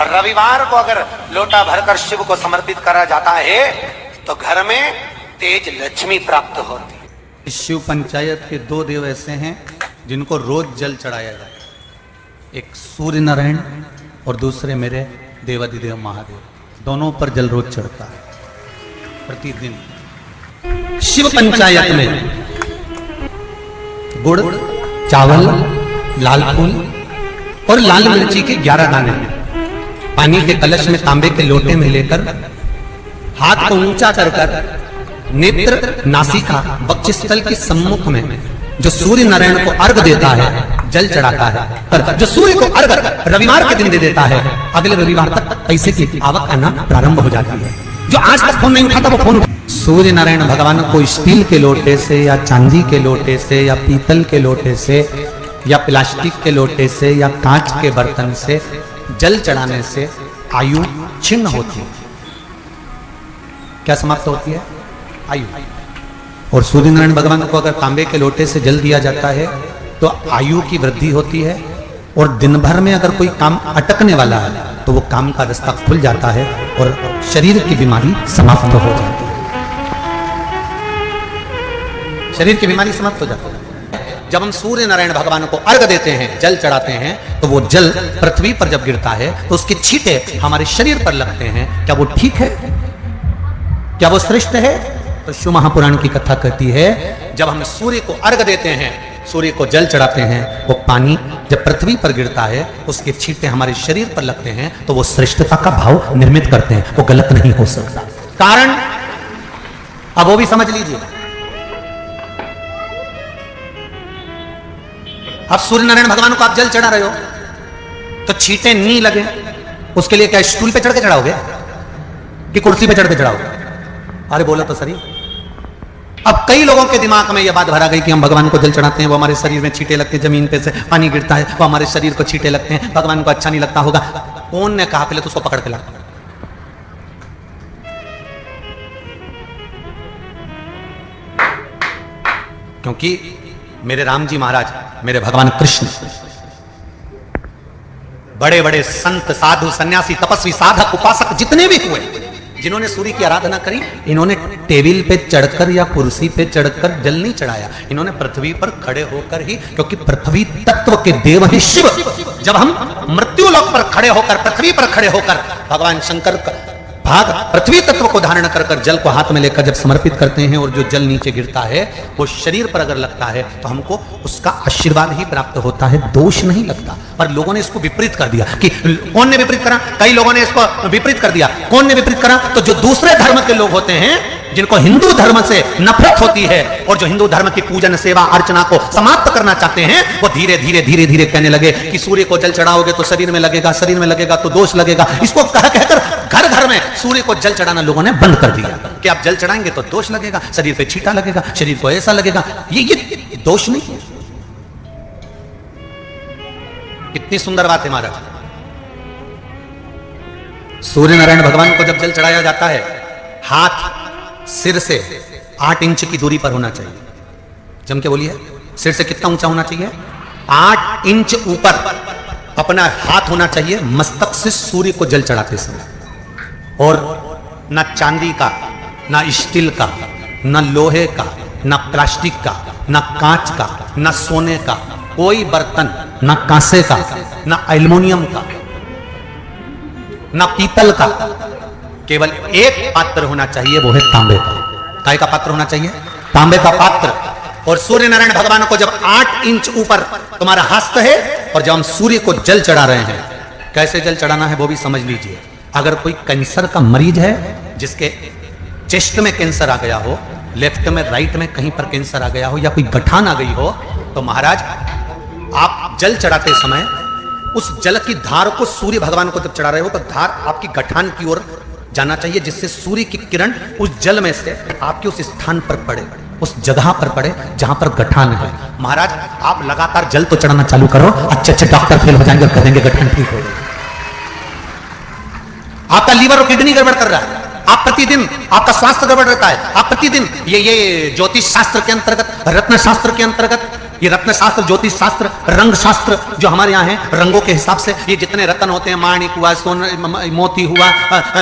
रविवार को अगर लोटा भरकर शिव को समर्पित करा जाता है तो घर में तेज लक्ष्मी प्राप्त होती है। शिव पंचायत के दो देव ऐसे हैं जिनको रोज जल चढ़ाया जाए, एक सूर्य नारायण और दूसरे मेरे देवाधिदेव महादेव। दोनों पर जल रोज चढ़ता है प्रतिदिन। शिव पंचायत में गुड़, चावल, लाल फूल और लाल मिर्ची के 11 दाने पानी के कलश में तांबे के लोटे में लेकर हाथ को ऊंचा कर नेत्र, नासिका, वक्षस्थल के सम्मुख में जो सूर्य नारायण को अर्घ देता है, जल चढ़ाता है, पर जो सूर्य को अर्घ रविवार के दिन दे देता है, अगले रविवार तक पैसे की आवक आना प्रारंभ हो जाती है। जो आज तक फोन नहीं उठाता वो फोन उठा। सूर्य नारायण भगवान को स्टील के लोटे से या चांदी के लोटे से या पीतल के लोटे से या प्लास्टिक के लोटे से या कांच के बर्तन से जल चढ़ाने से आयु छिन्न होती है। क्या समाप्त होती है? आयु। और सूर्य नारायण भगवान को अगर तांबे के लोटे से जल दिया जाता है तो आयु की वृद्धि होती है, और दिन भर में अगर कोई काम अटकने वाला है तो वो काम का रास्ता खुल जाता है और शरीर की बीमारी समाप्त हो जाती है। शरीर की बीमारी समाप्त हो जाती है। जब हम सूर्य नारायण भगवान को अर्घ देते हैं, जल चढ़ाते हैं, तो वो जल पृथ्वी पर जब गिरता है तो उसके छींटे हमारे शरीर पर लगते हैं। क्या वो ठीक है? क्या वो श्रेष्ठ है? तो शिव महापुराण की कथा कहती है जब हम सूर्य को अर्घ देते हैं, सूर्य को जल चढ़ाते हैं, वो पानी जब पृथ्वी पर गिरता है उसके छींटे हमारे शरीर पर लगते हैं तो वो श्रेष्ठता का भाव निर्मित करते हैं। वो गलत नहीं हो सकता। कारण अब वो भी समझ लीजिए। अब सूर्य नारायण भगवान को आप जल चढ़ा रहे हो तो छींटे नहीं लगे, उसके लिए क्या स्टूल पे चढ़ के चढ़ाओगे कि कुर्सी पे चढ़ के चढ़ाओगे? अरे बोलो तो सही। अब कई लोगों के दिमाग में यह बात भरा गई कि हम भगवान को जल चढ़ाते हैं, वो हमारे शरीर में छींटे लगते हैं, जमीन पे से पानी गिरता है, वो हमारे शरीर को छींटे लगते हैं, भगवान को अच्छा नहीं लगता होगा। कौन ने कहा? पहले तो उसको पकड़ के ला। क्योंकि मेरे राम जी महाराज, मेरे भगवान कृष्ण, बड़े बड़े संत, साधु, सन्यासी, तपस्वी, साधक, उपासक जितने भी हुए, जिन्होंने सूर्य की आराधना करी, इन्होंने टेबल पे चढ़कर या कुर्सी पे चढ़कर जल नहीं चढ़ाया। इन्होंने पृथ्वी पर खड़े होकर ही, क्योंकि पृथ्वी तत्व के देव हैं शिव। जब हम मृत्यु लोक पर खड़े होकर, पृथ्वी पर खड़े होकर भगवान शंकर का भाग पृथ्वी तत्व को धारण कर कर जल को हाथ में लेकर जब समर्पित करते हैं और जो जल नीचे गिरता है वो शरीर पर अगर लगता है तो हमको उसका आशीर्वाद ही प्राप्त होता है, दोष नहीं लगता। पर लोगों ने इसको विपरीत कर दिया। कि कौन ने विपरीत करा? कई लोगों ने इसको विपरीत कर दिया। कौन ने विपरीत करा? तो जो दूसरे धर्म के लोग होते हैं, जिनको हिंदू धर्म से नफरत होती है और जो हिंदू धर्म की पूजन, सेवा, अर्चना को समाप्त करना चाहते हैं, वो धीरे धीरे धीरे धीरे कहने लगे कि सूर्य को जल चढ़ाओगे तो शरीर में लगेगा, शरीर में लगेगा तो दोष लगेगा। इसको कह कहकर घर घर में सूर्य को जल चढ़ाना लोगों ने बंद कर दिया कि आप जल चढ़ाएंगे तो दोष लगेगा, शरीर पे छींटा लगेगा, शरीर को ऐसा लगेगा। ये दोष नहीं है। कितनी सुंदर बात है महाराज। सूर्य नारायण भगवान को जब जल चढ़ाया जाता है, हाथ सिर से 8 इंच की दूरी पर होना चाहिए। जम के बोलिए, सिर से कितना ऊंचा होना चाहिए? 8 इंच ऊपर अपना हाथ होना चाहिए मस्तक से सूर्य को जल चढ़ाते समय। और ना चांदी का, ना स्टील का, ना लोहे का, ना प्लास्टिक का, ना कांच का, ना सोने का कोई बर्तन, ना कांसे का, ना एल्युमिनियम का, ना पीतल का, केवल एक पात्र होना चाहिए, वो है तांबे का। काय का पात्र होना चाहिए? तांबे का पात्र। और सूर्य नारायण भगवान को जब 8 इंच ऊपर तुम्हारा हस्त है और जब हम सूर्य को जल चढ़ा रहे हैं, कैसे जल चढ़ाना है वो भी समझ लीजिए। अगर कोई कैंसर का मरीज है, जिसके चेस्ट में कैंसर आ गया हो, लेफ्ट में, राइट में कहीं पर कैंसर आ गया हो, या कोई गठान आ गई हो, तो महाराज आप जल चढ़ाते समय उस जल की धार को सूर्य भगवान को जब चढ़ा रहे हो तो धार आपकी गठान की ओर जाना चाहिए, जिससे सूर्य की किरण उस जल में से आपके उस स्थान पर पड़े, उस जगह पर पड़े जहां पर गठान है। महाराज आप लगातार जल तो चढ़ाना चालू करो, अच्छे अच्छे डॉक्टर फेल हो जाएंगे और कहेंगे गठान ठीक हो गई। आपका लीवर और किडनी गड़बड़ कर रहा है, आप प्रतिदिन, आपका स्वास्थ्य गड़बड़ रहता है, आप प्रतिदिन ये ज्योतिष शास्त्र के अंतर्गत, रत्न शास्त्र के अंतर्गत ये रत्न शास्त्र, ज्योतिष शास्त्र, रंग शास्त्र जो हमारे यहाँ है, रंगों के हिसाब से ये जितने रत्न होते हैं, माणिक हुआ, मोती हुआ,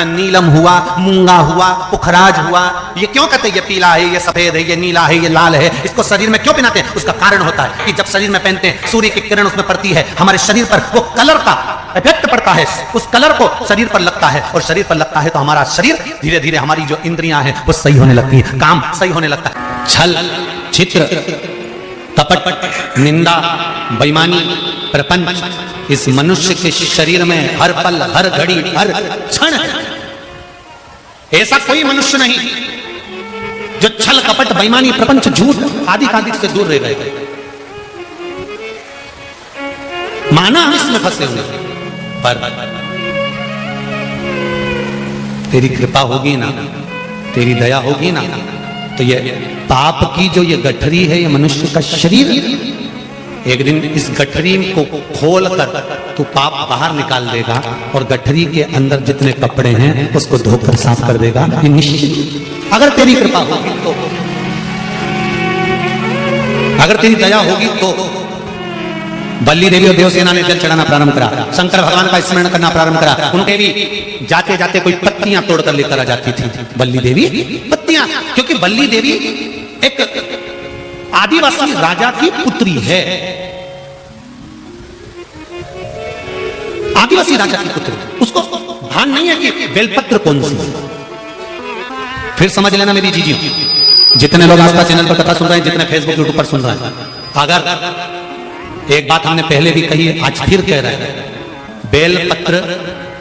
नीलम हुआ, मूंगा हुआ, पुखराज हुआ, ये क्यों कहते हैं ये पीला है, ये सफेद है, ये नीला है, ये लाल है, इसको शरीर में क्यों पहनाते हैं? उसका कारण होता है कि जब शरीर में पहनते हैं सूर्य की किरण उसमें पड़ती है, हमारे शरीर पर वो कलर का इफेक्ट पड़ता है, उस कलर को शरीर पर लगता है, और शरीर पर लगता है तो हमारा शरीर धीरे धीरे, हमारी जो इंद्रियां हैं वो सही होने लगती है, काम सही होने लगता है। छल, चित्र, कपट, निंदा, बेईमानी, प्रपंच इस मनुष्य के शरीर में हर पल, हर घड़ी, हर क्षण है। ऐसा कोई मनुष्य नहीं जो छल, कपट, बेईमानी, प्रपंच, झूठ आदि आदि से दूर रह गए। माना हम इसमें फंसे हुए, पर तेरी कृपा होगी ना, तेरी दया होगी ना, तो ये पाप की जो ये गठरी है, ये मनुष्य का शरीर, एक दिन इस गठरी को खोल कर तू पाप बाहर निकाल देगा, और गठरी के अंदर जितने कपड़े हैं उसको धोकर साफ कर देगा, ये निश्चित। अगर तेरी कृपा होगी तो, अगर तेरी दया होगी तो। बल्ली देवी और देवसेना ने जल चढ़ाना प्रारंभ करा, शंकर भगवान का स्मरण करना प्रारंभ करा। उनके भी जाते जाते कोई पत्तियां तोड़कर लेकर आ जाती थी बल्ली देवी, पत्तियां, क्योंकि बल्ली देवी एक आदिवासी राजा की पुत्री है, आदिवासी राजा की पुत्री, उसको भान नहीं है कि बेलपत्र कौन सी। फिर समझ लेना मेरी जीजी, जितने लोग आस्था चैनल पर कथा सुन रहे हैं, जितने फेसबुक यूट्यूब पर सुन रहे हैं, अगर एक बात हमने पहले भी कही है, आज फिर कह रहे हैं, बेलपत्र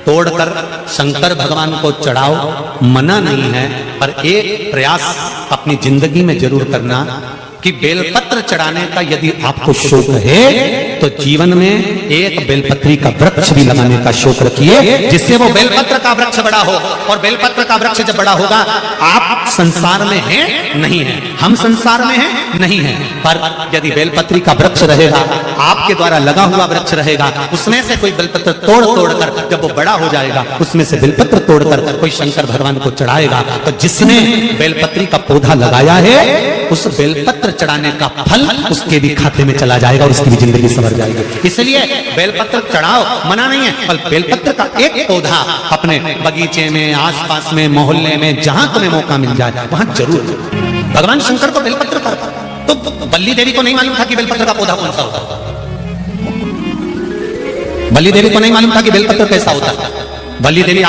तोड़कर शंकर भगवान को चढ़ाओ, मना नहीं है, पर एक प्रयास अपनी जिंदगी में जरूर करना कि बेलपत्र चढ़ाने का यदि आपको शौक है तो जीवन में एक बेलपत्री का वृक्ष भी लगाने का शौक रखिए, जिससे वो बेलपत्र का वृक्ष बड़ा हो। और बेलपत्र का वृक्ष जब बड़ा होगा, आप संसार में हैं नहीं है, हम संसार में हैं नहीं है, पर यदि बेलपत्री का वृक्ष रहेगा, आपके द्वारा लगा हुआ वृक्ष रहेगा, उसमें से कोई बेलपत्र तोड़ कर जब वो बड़ा हो जाएगा, उसमें से बेलपत्र तोड़कर कोई शंकर भगवान को चढ़ाएगा, तो जिसने बेलपत्री का पौधा लगाया है, उस बेलपत्र चढ़ाने का फल उसके भी खाते में चला जाएगा और उसकी भी जिंदगी संवर जाएगी। इसलिए बेलपत्र चढ़ाओ, मना नहीं है, पर बेलपत्र का एक पौधा अपने बगीचे में, आसपास में, मोहल्ले में, जहां तुम्हें मौका मिल जाए वहां जरूर। भगवान शंकर को बेलपत्र का, तो बल्ली देवी को नहीं मालूम था कि बेलपत्र का पौधा कौन सा होता है, बल्ली देवी को नहीं मालूम था कि बेलपत्र कैसा होता है। बल्ली देवी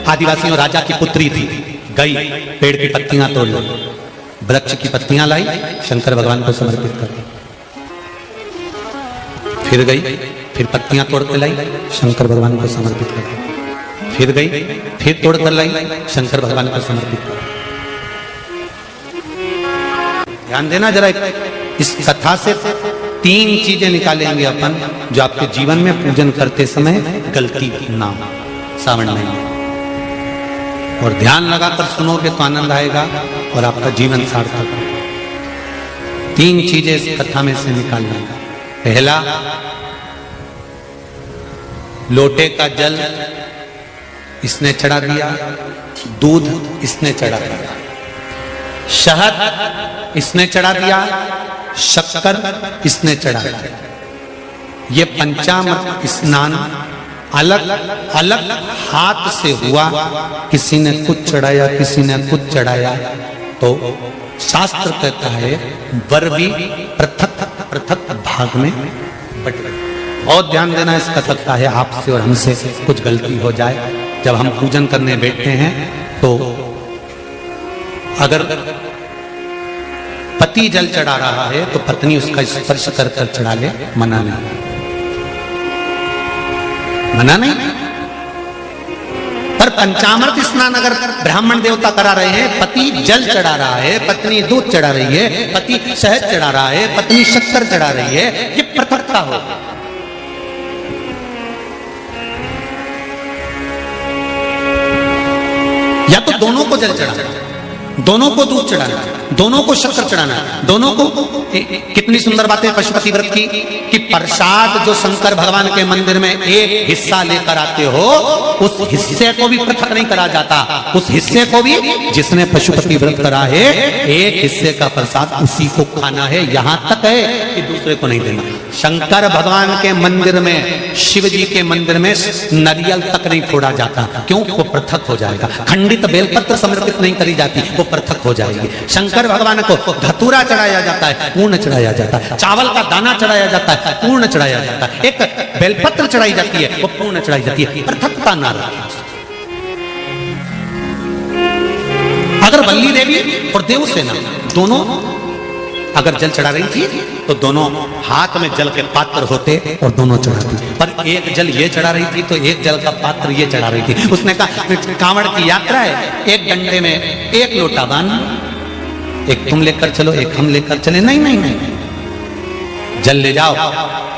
आदिवासियों राजा की पुत्री थी, गई पेड़ की पत्तियां तोड़ ली, वृक्ष की पत्तियां लाई, शंकर भगवान को समर्पित कर दी, फिर गई, फिर पत्तियां तोड़ कर लाई, शंकर भगवान को समर्पित कर दी, फिर गई, फिर तोड़ कर लाई, शंकर भगवान को समर्पित कर दी। ध्यान देना जरा, इस कथा से 3 चीजें निकालेंगे अपन, जो आपके जीवन में पूजन करते समय गलती ना हो सावन महीने, और ध्यान लगाकर सुनोगे तो आनंद आएगा और आपका जीवन सार्थक होगा। 3 चीजें इस कथा में से निकालना। पहला, लोटे का जल इसने चढ़ा दिया, दूध इसने चढ़ा दिया, शहद इसने चढ़ा दिया, शक्कर इसने चढ़ा दिया। ये पंचामृत स्नान अलग अलग हाथ से हुआ, किसी ने कुछ चढ़ाया, किसी ने कुछ चढ़ाया, तो शास्त्र कहता है वर भी पृथक पृथक भाग में बट गए। बहुत ध्यान देना इस कथा है, आपसे और हमसे कुछ गलती हो जाए, जब हम पूजन करने बैठते हैं तो अगर पति जल चढ़ा रहा है तो पत्नी उसका स्पर्श कर कर चढ़ा ले, मना नहीं, मना नहीं। पर पंचामृत स्नान अगर ब्राह्मण देवता करा रहे हैं, पति जल चढ़ा रहा है, पत्नी दूध चढ़ा रही है, पति शहद चढ़ा रहा है, पत्नी शक्कर चढ़ा रही है, ये पृथकता हो। या तो दोनों को जल चढ़ा, दोनों को दूध चढ़ाना, दोनों को शक्कर चढ़ाना, दोनों को कितनी सुंदर बातें पशुपति व्रत की कि प्रसाद जो शंकर भगवान के मंदिर में एक हिस्सा लेकर आते हो, उस हिस्से को भी पृथक नहीं करा जाता। उस हिस्से को भी जिसने पशुपति व्रत करा है, एक हिस्से का प्रसाद उसी को खाना है, यहां तक है कि दूसरे को नहीं देना। शंकर भगवान के मंदिर में, शिव जी के मंदिर में नारियल तक नहीं फोड़ा जाता। क्यों? वो पृथक हो जाएगा। खंडित बेलपत्र समर्पित नहीं करी जाती, वो पृथक हो जाएगी। शंकर भगवान को धतूरा चढ़ाया जाता है, पूर्ण चढ़ाया जाता है। चावल का दाना चढ़ाया जाता है, पूर्ण चढ़ाया जाता है। एक बेलपत्र चढ़ाई जाती है, वो पूर्ण चढ़ाई जाती है। पृथकता ना रखें। अगर वल्ली देवी और देवसेना दोनों अगर जल चढ़ा रही थी तो दोनों हाथ में जल के पात्र होते और दोनों चढ़ाती, पर एक जल ये चढ़ा रही थी तो एक जल का पात्र ये चढ़ा रही थी। उसने कहा कांवड़ की यात्रा है, एक डंडे में एक लोटा बांध, एक तुम लेकर चलो, एक हम लेकर चले। नहीं नहीं नहीं, जल ले जाओ,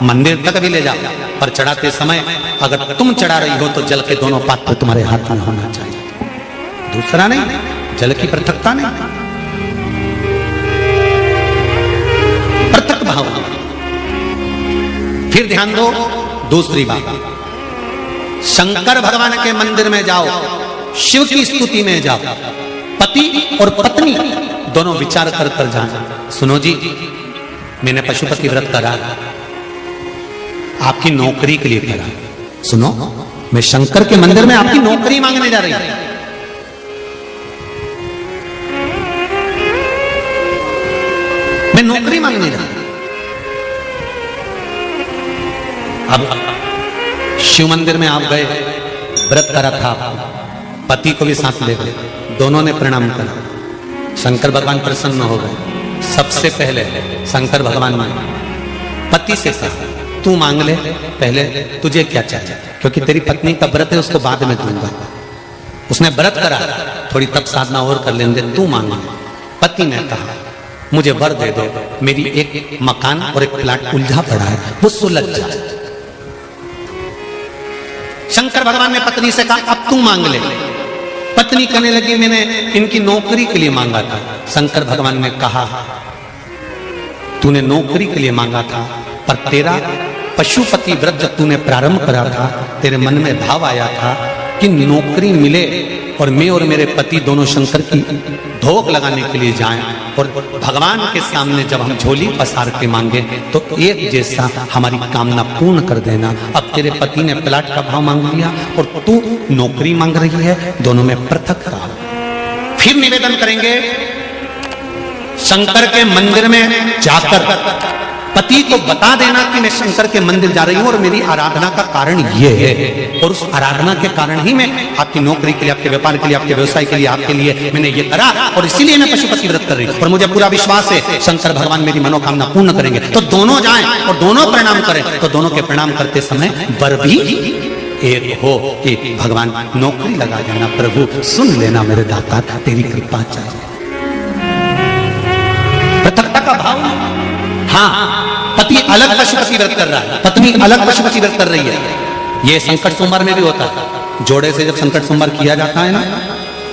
मंदिर तक भी ले जाओ, पर चढ़ाते समय अगर तुम चढ़ा रही हो तो जल के दोनों पात्र तुम्हारे हाथ में होना चाहिए, दूसरा नहीं। जल की पृथकता नहीं, पृथक भाव। फिर ध्यान दो दूसरी बात, शंकर भगवान के मंदिर में जाओ, शिव की स्तुति में जाओ, पति और पत्नी दोनों विचार कर कर जाना। सुनो जी, मैंने पशुपति व्रत करा, आपकी नौकरी के लिए करा। सुनो, मैं शंकर के मंदिर में आपकी नौकरी मांगने जा रही हूं। मैं नौकरी मांगने जा रहा। अब शिव मंदिर में आप गए, व्रत करा था, पति को भी साथ ले गए, दोनों ने प्रणाम करा, शंकर भगवान प्रसन्न हो गए। सबसे पहले शंकर भगवान ने पति से कहा तू मांग ले, पहले तुझे क्या चाहिए, क्योंकि तेरी पत्नी का व्रत है, उसको बाद में दूंगा। उसने व्रत करा, थोड़ी तप साधना और कर लेंगे, तू मांग। पति ने कहा मुझे वर दे दो, मेरी एक मकान और एक प्लाट उलझा पड़ा है, वो सुलझ जाए। शंकर भगवान ने पत्नी से कहा अब तू मांग ले। पत्नी कहने लगी मैंने इनकी नौकरी के लिए मांगा था। शंकर भगवान ने कहा तूने नौकरी के लिए मांगा था, पर तेरा पशुपति व्रत जब तूने प्रारंभ करा था, तेरे मन में भाव आया था कि नौकरी मिले और मैं और मेरे पति दोनों शंकर की धोख लगाने के लिए जाएं, और भगवान के सामने जब हम झोली पसार के मांगे तो एक जैसा हमारी कामना पूर्ण कर देना। अब तेरे पति ने प्लाट का भाव मांग लिया और तू नौकरी मांग रही है, दोनों में पृथकता। फिर निवेदन करेंगे शंकर के मंदिर में जाकर पति को बता देना कि मैं शंकर के मंदिर जा रही हूं और मेरी आराधना का कारण ये है, और उस आराधना के कारण ही मैं आपकी नौकरी के लिए, आपके व्यापार के लिए, आपके व्यवसाय के लिए, आपके लिए मैंने ये करा, और इसीलिए मैं पशुपति व्रत कर रही हूं, और मुझे पूरा विश्वास है शंकर भगवान मेरी मनोकामना पूर्ण करेंगे। तो दोनों जाएं और दोनों प्रणाम करें, तो दोनों के प्रणाम करते समय वर भी एक हो कि भगवान नौकरी लगा देना, प्रभु सुन लेना मेरे दाता, तेरी कृपा चाहिए। पृथकता का भाव। हाँ, पति अलग पशुपति व्रत कर रहा है, पत्नी अलग पशुपति व्रत कर रही है। ये संकट सोमवार में भी होता है। जोड़े से जब संकट सोमवार किया जाता है ना,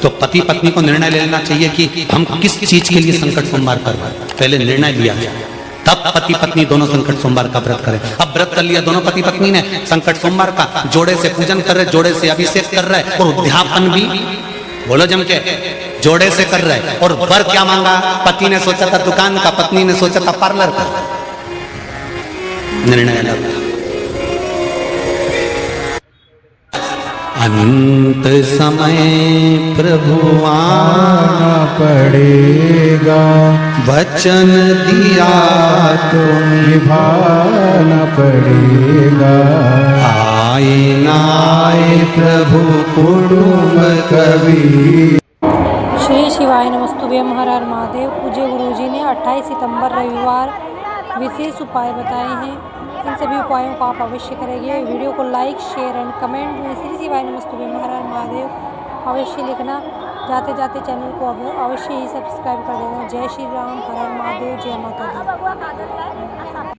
तो पति पत्नी को निर्णय ले लेना चाहिए कि हम किस चीज के लिए संकट सोमवार कर रहे हैं। पहले निर्णय लिया जाए, तब पति पत्नी दोनों संकट सोमवार का व्रत करें। अब व्रत कर लिया दोनों पति पत्नी ने संकट सोमवार का, जोड़े से पूजन कर रहे, जोड़े से अभिषेक कर रहे, और उद्यापन भी बोलो जम के जोड़े से कर रहे। और वर क्या मांगा? पति ने सोचा था दुकान का, पत्नी ने सोचा था पार्लर का। निर्णय अलग। अंत समय प्रभु आना पड़ेगा, वचन दिया तो निभाना पड़ेगा। आए ना आए प्रभु कुटुंब कभी। श्री शिवाय नमस्तुभ्यं हर हर महादेव। पूज्य गुरुजी ने 28 सितंबर रविवार विशेष उपाय बताए हैं। इन सभी उपायों को आप अवश्य करेंगे। वीडियो को लाइक, शेयर एंड कमेंट में श्री शिवाय नमस्तुभ्यं हर हर महादेव अवश्य लिखना। जाते जाते चैनल को अवश्य ही सब्सक्राइब कर देना। जय श्री राम, हर हर महादेव, जय माता दी।